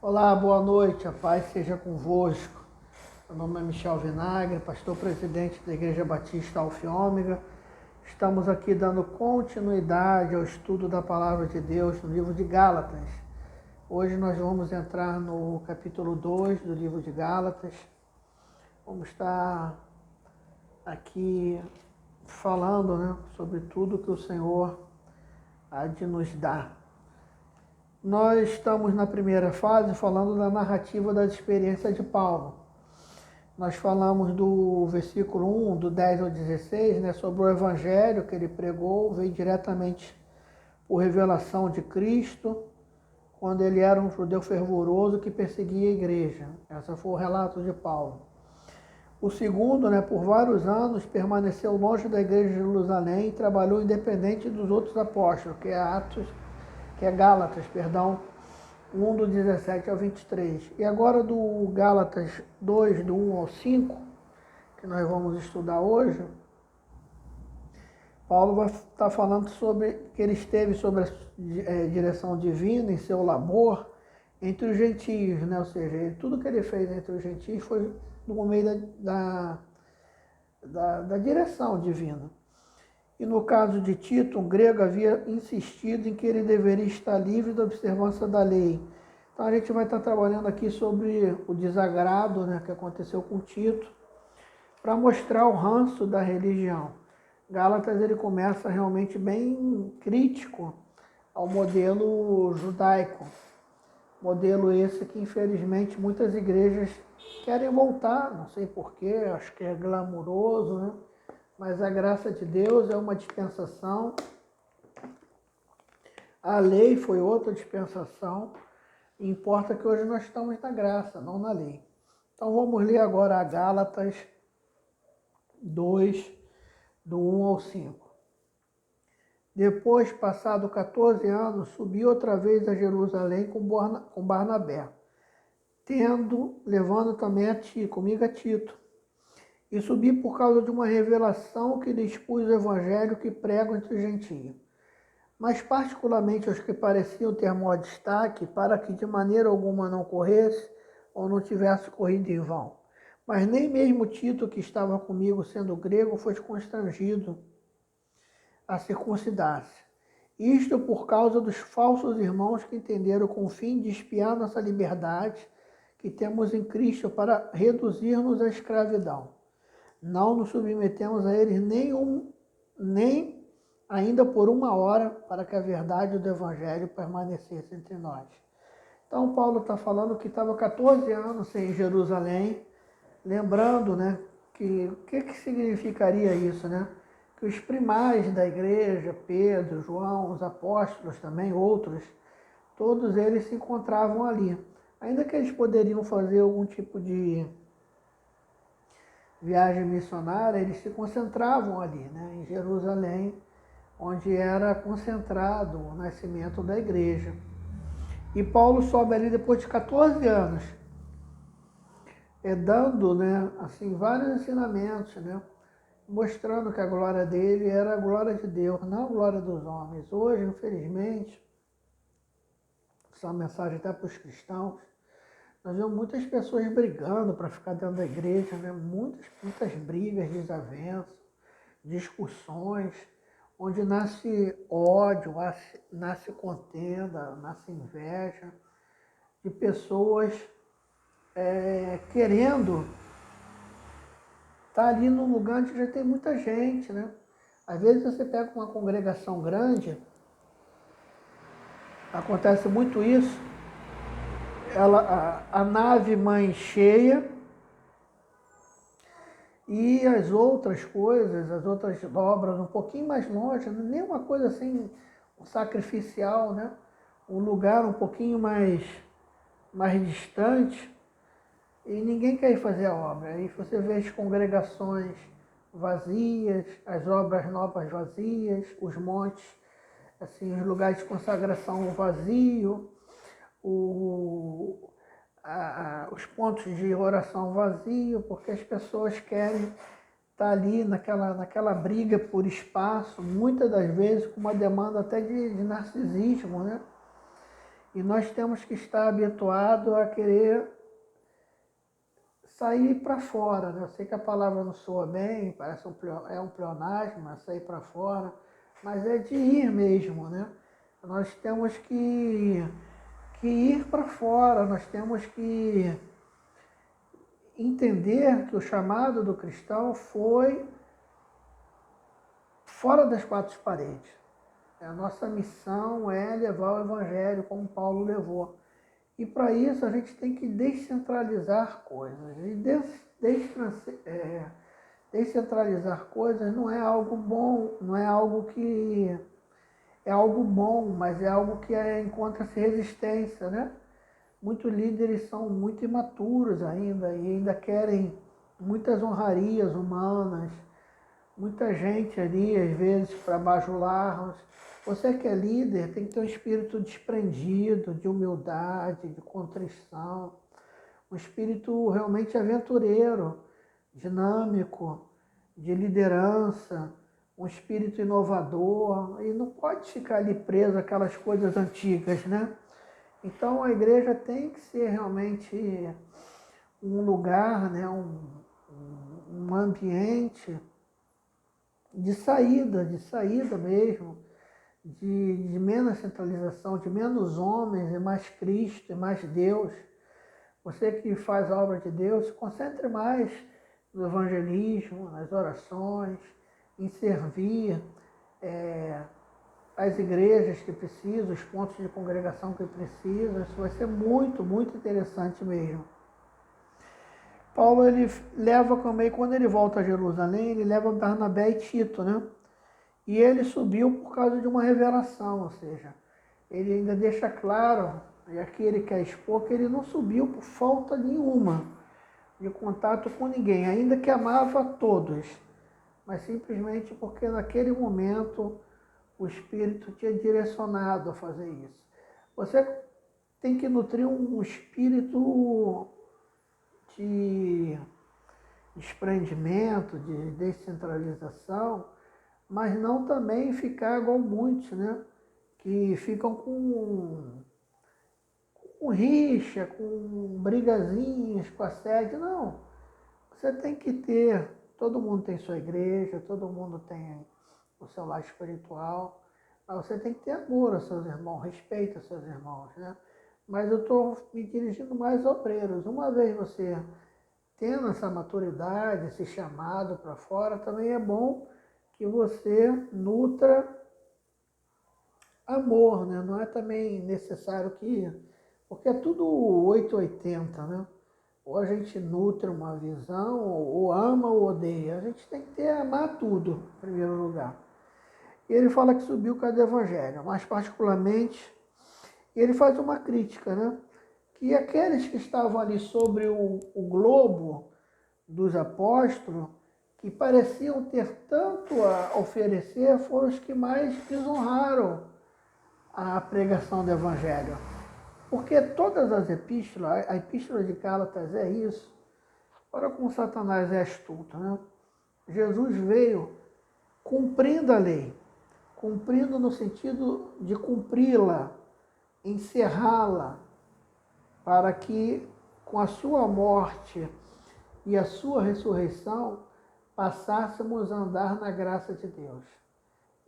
Olá, boa noite, a paz seja convosco. Meu nome é Michel Vinagre, pastor presidente da Igreja Batista Alfa e Ômega. Estamos aqui dando continuidade ao estudo da Palavra de Deus no livro de Gálatas. Hoje nós vamos entrar no capítulo 2 do livro de Gálatas. Vamos estar aqui falando, sobre tudo que o Senhor há de nos dar. Nós estamos na primeira fase falando da narrativa das experiências de Paulo. Nós falamos do versículo 1, do 10 ao 16, sobre o evangelho que ele pregou, veio diretamente por revelação de Cristo, quando ele era um judeu fervoroso que perseguia a igreja. Esse foi o relato de Paulo. O segundo, por vários anos, permaneceu longe da igreja de Jerusalém e trabalhou independente dos outros apóstolos, que é Gálatas, 1 do 17 ao 23. E agora do Gálatas 2, do 1 ao 5, que nós vamos estudar hoje, Paulo vai estar falando sobre que ele esteve sob a direção divina em seu labor entre os gentios, ou seja, tudo que ele fez entre os gentios foi no meio da direção divina. E no caso de Tito, um grego havia insistido em que ele deveria estar livre da observância da lei. Então a gente vai estar trabalhando aqui sobre o desagrado que aconteceu com Tito, para mostrar o ranço da religião. Gálatas ele começa realmente bem crítico ao modelo judaico. Modelo esse que infelizmente muitas igrejas querem voltar, não sei porquê, acho que é glamuroso, mas a graça de Deus é uma dispensação. A lei foi outra dispensação. Importa que hoje nós estamos na graça, não na lei. Então vamos ler agora a Gálatas 2, do 1 ao 5. Depois, passado 14 anos, subi outra vez a Jerusalém com Barnabé, levando também comigo a Tito. E subi por causa de uma revelação que lhes pus o evangelho que prego entre os gentios, mas particularmente aos que pareciam ter maior destaque, para que de maneira alguma não corresse ou não tivesse corrido em vão. Mas nem mesmo Tito, que estava comigo sendo grego, foi constrangido a circuncidar-se. Isto por causa dos falsos irmãos que entenderam com o fim de espiar nossa liberdade que temos em Cristo para reduzir-nos à escravidão. Não nos submetemos a eles nem ainda por uma hora, para que a verdade do Evangelho permanecesse entre nós. Então, Paulo está falando que estava 14 anos sem Jerusalém, lembrando que o que significaria isso, que os primais da igreja, Pedro, João, os apóstolos também, outros, todos eles se encontravam ali. Ainda que eles poderiam fazer algum tipo de viagem missionária, eles se concentravam ali, em Jerusalém, onde era concentrado o nascimento da igreja. E Paulo sobe ali depois de 14 anos, dando, vários ensinamentos, mostrando que a glória dele era a glória de Deus, não a glória dos homens. Hoje, infelizmente, essa é uma mensagem até para os cristãos, nós vemos muitas pessoas brigando para ficar dentro da igreja, muitas brigas, desavenças, discussões, onde nasce ódio, nasce contenda, nasce inveja, de pessoas querendo estar ali num lugar onde já tem muita gente, Às vezes você pega uma congregação grande, acontece muito isso, a nave mãe cheia e as outras coisas, as outras obras um pouquinho mais longe, nem uma coisa assim sacrificial, um lugar um pouquinho mais distante, e ninguém quer ir fazer a obra. Aí você vê as congregações vazias, as obras novas vazias, os montes, assim, os lugares de consagração vazio, os pontos de oração vazio, porque as pessoas querem estar ali naquela briga por espaço, muitas das vezes com uma demanda até de narcisismo, E nós temos que estar habituados a querer sair para fora, né? Eu sei que a palavra não soa bem, parece um pleonasmo, sair para fora, mas é de ir mesmo, né? Nós temos que ir para fora, nós temos que entender que o chamado do cristão foi fora das quatro paredes. A nossa missão é levar o evangelho como Paulo levou. E para isso a gente tem que descentralizar coisas. E descentralizar coisas não é algo bom, não é algo que é algo bom, mas é algo que encontra-se resistência, né? Muitos líderes são muito imaturos ainda e ainda querem muitas honrarias humanas, muita gente ali, às vezes, para bajular-nos. Você que é líder tem que ter um espírito desprendido, de humildade, de contrição, um espírito realmente aventureiro, dinâmico, de liderança, um espírito inovador, e não pode ficar ali preso àquelas coisas antigas, né? Então a igreja tem que ser realmente um lugar, né? um ambiente de saída mesmo, de menos centralização, de menos homens e mais Cristo e mais Deus. Você que faz a obra de Deus, se concentre mais no evangelismo, nas orações, em servir as igrejas que precisam, os pontos de congregação que precisam. Isso vai ser muito, muito interessante mesmo. Paulo, ele leva também, quando ele volta a Jerusalém, ele leva Barnabé e Tito, né? E ele subiu por causa de uma revelação, ou seja, ele ainda deixa claro, e aqui ele quer expor, que ele não subiu por falta nenhuma de contato com ninguém, ainda que amava a todos, mas simplesmente porque naquele momento o Espírito tinha direcionado a fazer isso. Você tem que nutrir um espírito de desprendimento, de descentralização, mas não também ficar igual muitos, né? Que ficam com rixa, com brigazinhas, com assédio. Não, você tem que ter, todo mundo tem sua igreja, todo mundo tem o seu lado espiritual, mas você tem que ter amor aos seus irmãos, respeito aos seus irmãos, né? Mas eu estou me dirigindo mais aos obreiros. Uma vez você tendo essa maturidade, esse chamado para fora, também é bom que você nutra amor, né? Não é também necessário que... Porque é tudo 880, né? Ou a gente nutre uma visão, ou ama ou odeia. A gente tem que amar tudo, em primeiro lugar. E ele fala que subiu com o evangelho, mas particularmente, ele faz uma crítica, né? Que aqueles que estavam ali sobre o globo dos apóstolos, que pareciam ter tanto a oferecer, foram os que mais desonraram a pregação do evangelho. Porque todas as epístolas, a epístola de Gálatas é isso. Olha como Satanás é astuto, né? Jesus veio cumprindo a lei, cumprindo no sentido de cumpri-la, encerrá-la, para que com a sua morte e a sua ressurreição passássemos a andar na graça de Deus.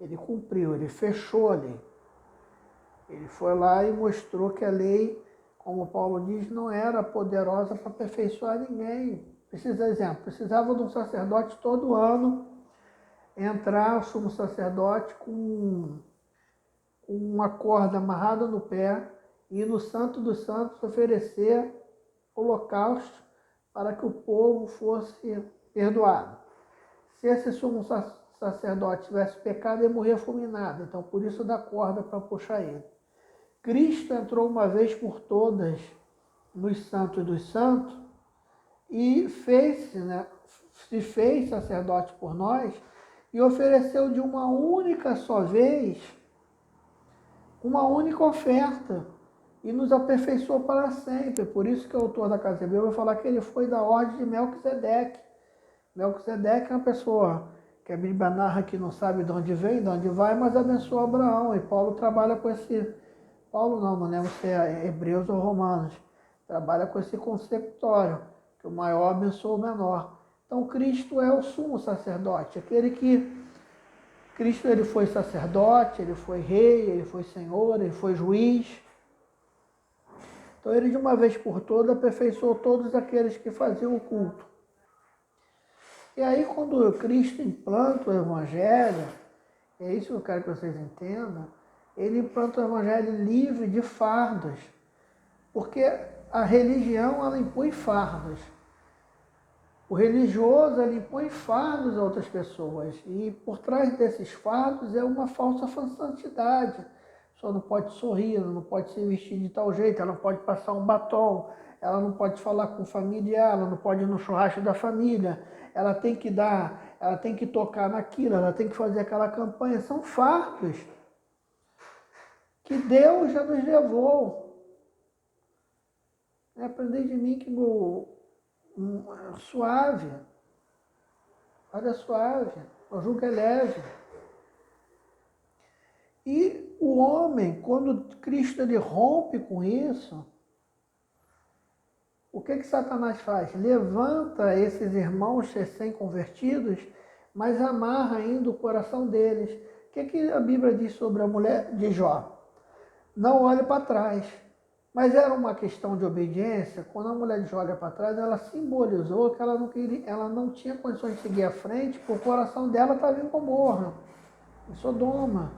Ele cumpriu, ele fechou a lei. Ele foi lá e mostrou que a lei, como Paulo diz, não era poderosa para aperfeiçoar ninguém. Precisava de um sacerdote todo ano entrar, o sumo sacerdote, com uma corda amarrada no pé e no Santo dos Santos oferecer holocausto para que o povo fosse perdoado. Se esse sumo sacerdote tivesse pecado, ele morria fulminado. Então, por isso dá corda para puxar ele. Cristo entrou uma vez por todas nos santos dos santos e se fez sacerdote por nós e ofereceu de uma única só vez uma única oferta e nos aperfeiçoou para sempre. Por isso que o autor da Casa Hebreia vai falar que ele foi da ordem de Melquisedeque. Melquisedeque é uma pessoa que a Bíblia narra que não sabe de onde vem, de onde vai, mas abençoa Abraão. E Paulo trabalha com esse Paulo não lembro se é Hebreus ou Romanos, trabalha com esse consecutório, que o maior abençoa o menor. Então Cristo é o sumo sacerdote, aquele que Cristo ele foi sacerdote, ele foi rei, ele foi senhor, ele foi juiz. Então ele de uma vez por todas aperfeiçoou todos aqueles que faziam o culto. E aí quando Cristo implanta o Evangelho, é isso que eu quero que vocês entendam, ele implanta o Evangelho livre de fardos, porque a religião ela impõe fardos. O religioso ele impõe fardos a outras pessoas e por trás desses fardos é uma falsa santidade. Só não pode sorrir, ela não pode se vestir de tal jeito, ela não pode passar um batom, ela não pode falar com o familiar, ela não pode ir no churrasco da família, ela tem que dar, ela tem que tocar naquilo, ela tem que fazer aquela campanha. São fardos que Deus já nos levou. Aprender de mim que suave, olha suave, o jugo é leve. E o homem, quando Cristo ele rompe com isso, o que Satanás faz? Levanta esses irmãos recém-convertidos, mas amarra ainda o coração deles. O que a Bíblia diz sobre a mulher de Jó? Não olhe para trás. Mas era uma questão de obediência. Quando a mulher de Jó olha para trás, ela simbolizou que ela não tinha condições de seguir à frente, porque o coração dela estava em Gomorra, em Sodoma.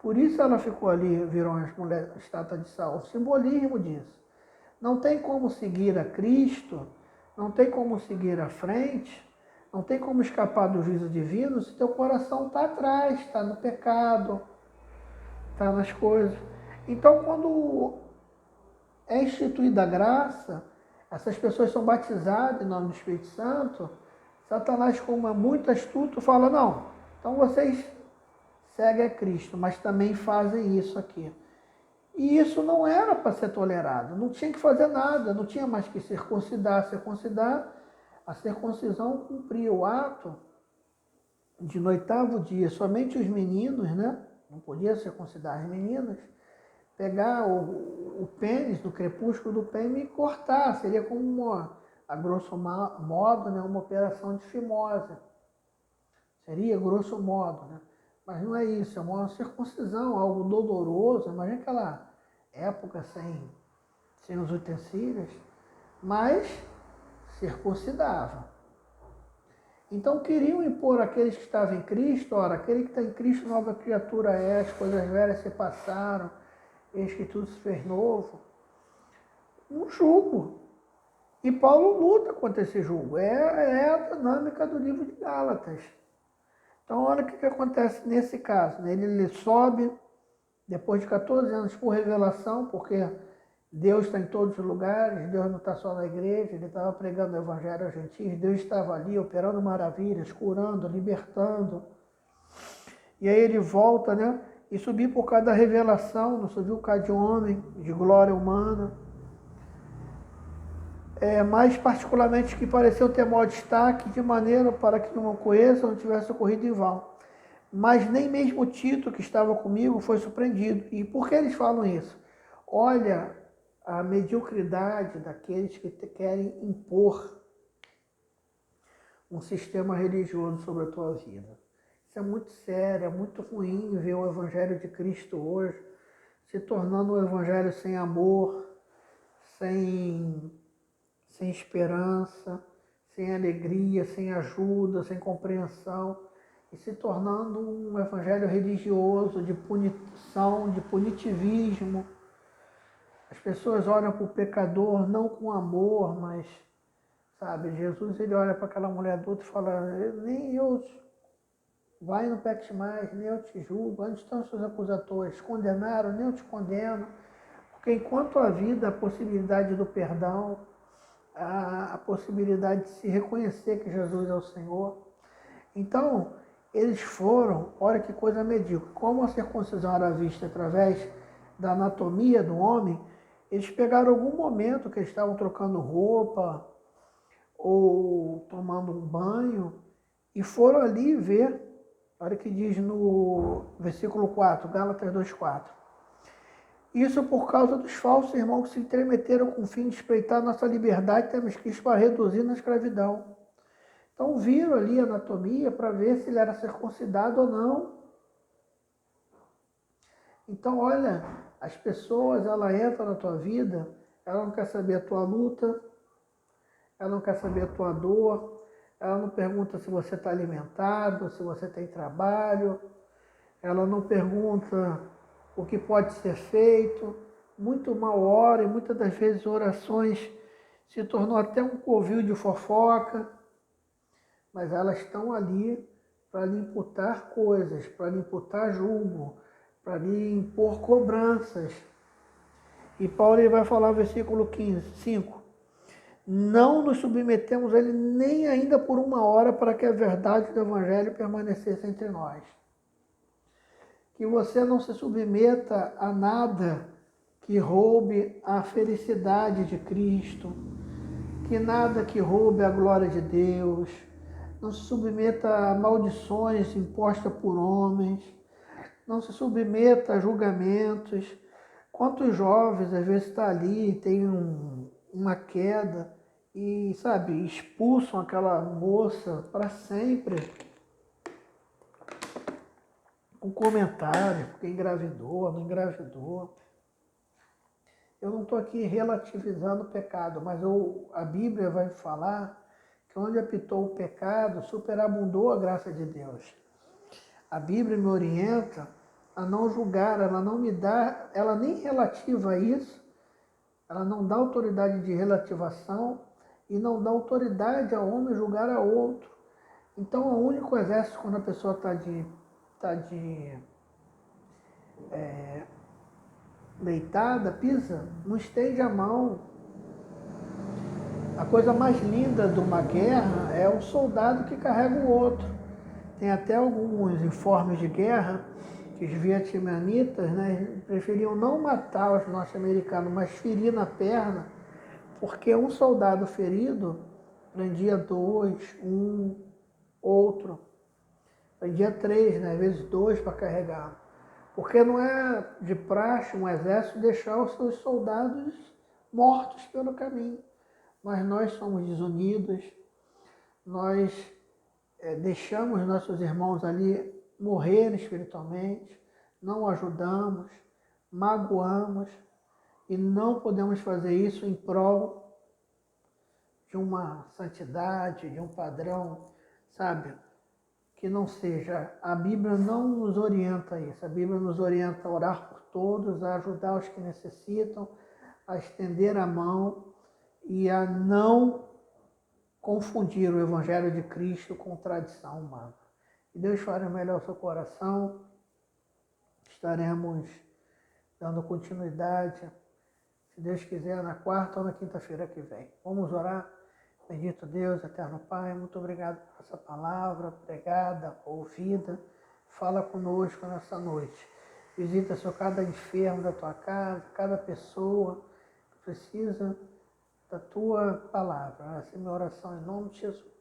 Por isso ela ficou ali, virou uma mulher estátua de sal, o simbolismo disso. Não tem como seguir a Cristo, não tem como seguir à frente, não tem como escapar do juízo divino se teu coração está atrás, está no pecado, está nas coisas. Então, quando é instituída a graça, essas pessoas são batizadas em nome do Espírito Santo, Satanás, como é muito astuto, fala, não, então vocês seguem a Cristo, mas também fazem isso aqui. E isso não era para ser tolerado, não tinha que fazer nada, não tinha mais que circuncidar. A circuncisão cumpria o ato de no 8º dia, somente os meninos, né? Não podia circuncidar as meninas, pegar o pênis, do crepúsculo do pênis e cortar, seria como a grosso modo, né, uma operação de fimose. Seria grosso modo, né? Mas não é isso, é uma circuncisão, algo doloroso. Imagina aquela época sem os utensílios, mas circuncidava. Então queriam impor àqueles que estavam em Cristo, ora, aquele que está em Cristo, nova criatura é, as coisas velhas se passaram, eis que tudo se fez novo. Um jugo. E Paulo luta contra esse jugo. É a dinâmica do livro de Gálatas. Então, olha o que acontece nesse caso. Né? Ele sobe, depois de 14 anos, por revelação, porque Deus está em todos os lugares, Deus não está só na igreja, ele estava pregando o evangelho aos gentios, Deus estava ali operando maravilhas, curando, libertando. E aí ele volta, né? E subiu por causa da revelação, não subiu por causa de homem, de glória humana. Mais particularmente que pareceu ter maior destaque, de maneira para que não conheça, não tivesse ocorrido em vão. Mas nem mesmo Tito, que estava comigo, foi surpreendido. E por que eles falam isso? Olha a mediocridade daqueles que querem impor um sistema religioso sobre a tua vida. Isso é muito sério, é muito ruim ver o Evangelho de Cristo hoje se tornando um Evangelho sem amor, sem esperança, sem alegria, sem ajuda, sem compreensão, e se tornando um evangelho religioso, de punição, de punitivismo. As pessoas olham para o pecador não com amor, mas, sabe, Jesus ele olha para aquela mulher adulta e fala, nem eu, vai e não peques mais, nem eu te julgo, onde estão os seus acusadores? Condenaram, nem eu te condeno, porque enquanto a vida, a possibilidade do perdão, a possibilidade de se reconhecer que Jesus é o Senhor. Então, eles foram, olha que coisa medíocre, como a circuncisão era vista através da anatomia do homem, eles pegaram algum momento que eles estavam trocando roupa ou tomando um banho e foram ali ver Olha o que diz no versículo 4, Gálatas 2,4. Isso por causa dos falsos irmãos que se intrometeram com o fim de espreitar nossa liberdade, temos que para reduzir na escravidão. Então viram ali a anatomia para ver se ele era circuncidado ou não. Então olha, as pessoas, ela entra na tua vida, ela não quer saber a tua luta, ela não quer saber a tua dor, ela não pergunta se você está alimentado, se você tem trabalho, ela não pergunta o que pode ser feito, muito mal ora e muitas das vezes orações se tornou até um covil de fofoca, mas elas estão ali para lhe imputar coisas, para lhe imputar julgo, para lhe impor cobranças. E Paulo ele vai falar no versículo 5. Não nos submetemos a ele nem ainda por uma hora para que a verdade do Evangelho permanecesse entre nós. Que você não se submeta a nada que roube a felicidade de Cristo, que nada que roube a glória de Deus, não se submeta a maldições impostas por homens, não se submeta a julgamentos. Quantos jovens às vezes estão ali, tem uma queda e, sabe, expulsam aquela moça para sempre com comentário, porque engravidou, não engravidou. Eu não estou aqui relativizando o pecado, mas a Bíblia vai falar que onde apitou o pecado, superabundou a graça de Deus. A Bíblia me orienta a não julgar, ela não me dá, ela nem relativa a isso, ela não dá autoridade de relativação e não dá autoridade a homem julgar a outro. Então, o único exército, quando a pessoa está deitada, pisa, não estende a mão. A coisa mais linda de uma guerra é o soldado que carrega o outro. Tem até alguns informes de guerra que os vietnamitas, né, preferiam não matar os norte-americanos, mas ferir na perna, porque um soldado ferido prendia 2, outro. Prendia 3, né, às vezes 2 para carregar. Porque não é de praxe um exército deixar os seus soldados mortos pelo caminho. Mas nós somos desunidos, nós deixamos nossos irmãos ali morrer espiritualmente, não ajudamos, magoamos e não podemos fazer isso em prol de uma santidade, de um padrão, sabe, que não seja. A Bíblia não nos orienta a isso, a Bíblia nos orienta a orar por todos, a ajudar os que necessitam, a estender a mão e a não confundir o Evangelho de Cristo com tradição humana. Que Deus fale melhor o seu coração. Estaremos dando continuidade, se Deus quiser, na quarta ou na quinta-feira que vem. Vamos orar. Bendito Deus, eterno Pai, muito obrigado por essa palavra pregada, ouvida. Fala conosco nessa noite. Visita, Senhor, cada enfermo da tua casa, cada pessoa que precisa da tua palavra. Essa é a minha oração em nome de Jesus.